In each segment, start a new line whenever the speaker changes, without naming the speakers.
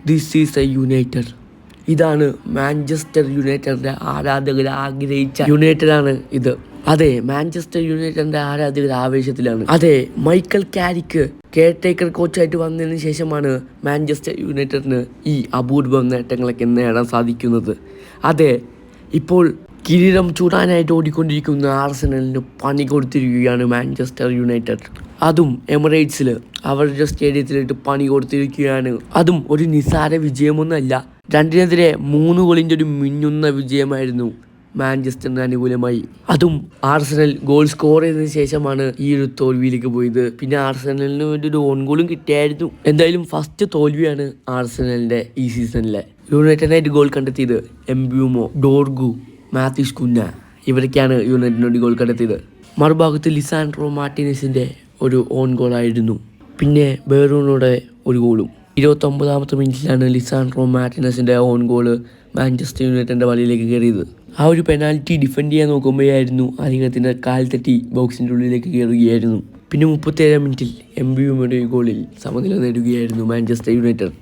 This is A United. ഇതാണ് Manchester യുണൈറ്റഡിൻ്റെ ആരാധകർ ആഗ്രഹിച്ച യുണൈറ്റഡാണ് ഇത്. അതെ, മാഞ്ചസ്റ്റർ യുണൈറ്റഡിൻ്റെ ആരാധകർ ആവേശത്തിലാണ്. അതെ, മൈക്കൽ കാരിക്ക് കെയർടേക്കർ കോച്ചായിട്ട് വന്നതിന് ശേഷമാണ് മാഞ്ചസ്റ്റർ യുണൈറ്റഡിന് ഈ അപൂർവ നേട്ടങ്ങളൊക്കെ നേടാൻ സാധിക്കുന്നത്. അതെ, ഇപ്പോൾ കിരീടം ചൂടാനായിട്ട് ഓടിക്കൊണ്ടിരിക്കുന്ന ആർസനലിന് പണി കൊടുത്തിരിക്കുകയാണ് മാഞ്ചസ്റ്റർ യുണൈറ്റഡ്. അതും എമിറേറ്റ്സിൽ അവരുടെ സ്റ്റേഡിയത്തിലിട്ട് പണി കൊടുത്തിരിക്കുകയാണ്. അതും ഒരു നിസ്സാര വിജയമൊന്നുമല്ല. 2-3 ഗോളിൻ്റെ ഒരു മിന്നുന്ന വിജയമായിരുന്നു മാഞ്ചസ്റ്ററിന് അനുകൂലമായി. അതും ആർസനൽ ഗോൾ സ്കോർ ചെയ്തതിനു ശേഷമാണ് ഈ ഒരു തോൽവിയിലേക്ക് പോയത്. പിന്നെ ആർസനലിന് വേണ്ടി ഒരു ഓൺ ഗോളും കിട്ടിയായിരുന്നു. എന്തായാലും ഫസ്റ്റ് തോൽവിയാണ് ആർസനലിൻ്റെ ഈ സീസണിലെ. യുണൈറ്റഡിനായിട്ട് ഗോൾ കണ്ടെത്തിയത് എംബ്യൂമോ, ഡോർഗു, മാത്യൂസ് കുഞ്ഞ, ഇവരൊക്കെയാണ് യുണൈറ്റഡിനോട് ഗോൾ കണ്ടെത്തിയത്. മറുഭാഗത്ത് ലിസാൻഡ്രോ മാർട്ടിനസിൻ്റെ ഒരു ഓൺ ഗോളായിരുന്നു. പിന്നെ ബെറൂണോയുടെ ഒരു ഗോളും. 29ാമത്തെ മിനിറ്റിലാണ് ലിസാൻഡ്രോ മാർട്ടിനസിൻ്റെ ഓൺ ഗോള് മാഞ്ചസ്റ്റർ യുണൈറ്റഡിൻ്റെ വലയിലേക്ക് കയറിയത്. ആ ഒരു പെനാൽറ്റി ഡിഫെൻഡ് ചെയ്യാൻ നോക്കുമ്പോഴായിരുന്നു അദ്ദേഹത്തിൻ്റെ കാൽ തെറ്റി ബോക്സിൻ്റെ ഉള്ളിലേക്ക് കയറുകയായിരുന്നു. പിന്നെ 37ാം മിനിറ്റിൽ എംബ്യൂമോയുടെ ഗോളിൽ സമനില നേടുകയായിരുന്നു മാഞ്ചസ്റ്റർ യുണൈറ്റഡ്.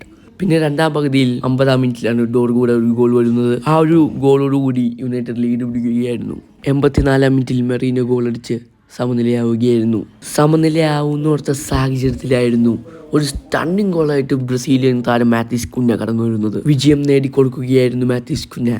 പിന്നെ രണ്ടാം പകുതിയിൽ 50ാം മിനിറ്റിലാണ് ഡോർഗുടെ ഒരു ഗോൾ വരുന്നത്. ആ ഒരു ഗോളോടുകൂടി യുണൈറ്റഡ് ലീഡ് പിടിക്കുകയായിരുന്നു. 84ാം മിനിറ്റിൽ മെറീനോ ഗോളടിച്ച് സമനിലയാവുകയായിരുന്നു. സമനിലയാവുന്നോർത്ത സാഹചര്യത്തിലായിരുന്നു ഒരു സ്റ്റണ്ണിങ് ഗോളായിട്ട് ബ്രസീലിയൻ താരം മാത്യൂസ് കുഞ്ഞ കടന്നു വരുന്നത്. വിജയം നേടിക്കൊടുക്കുകയായിരുന്നു മാത്യൂസ് കുഞ്ഞ.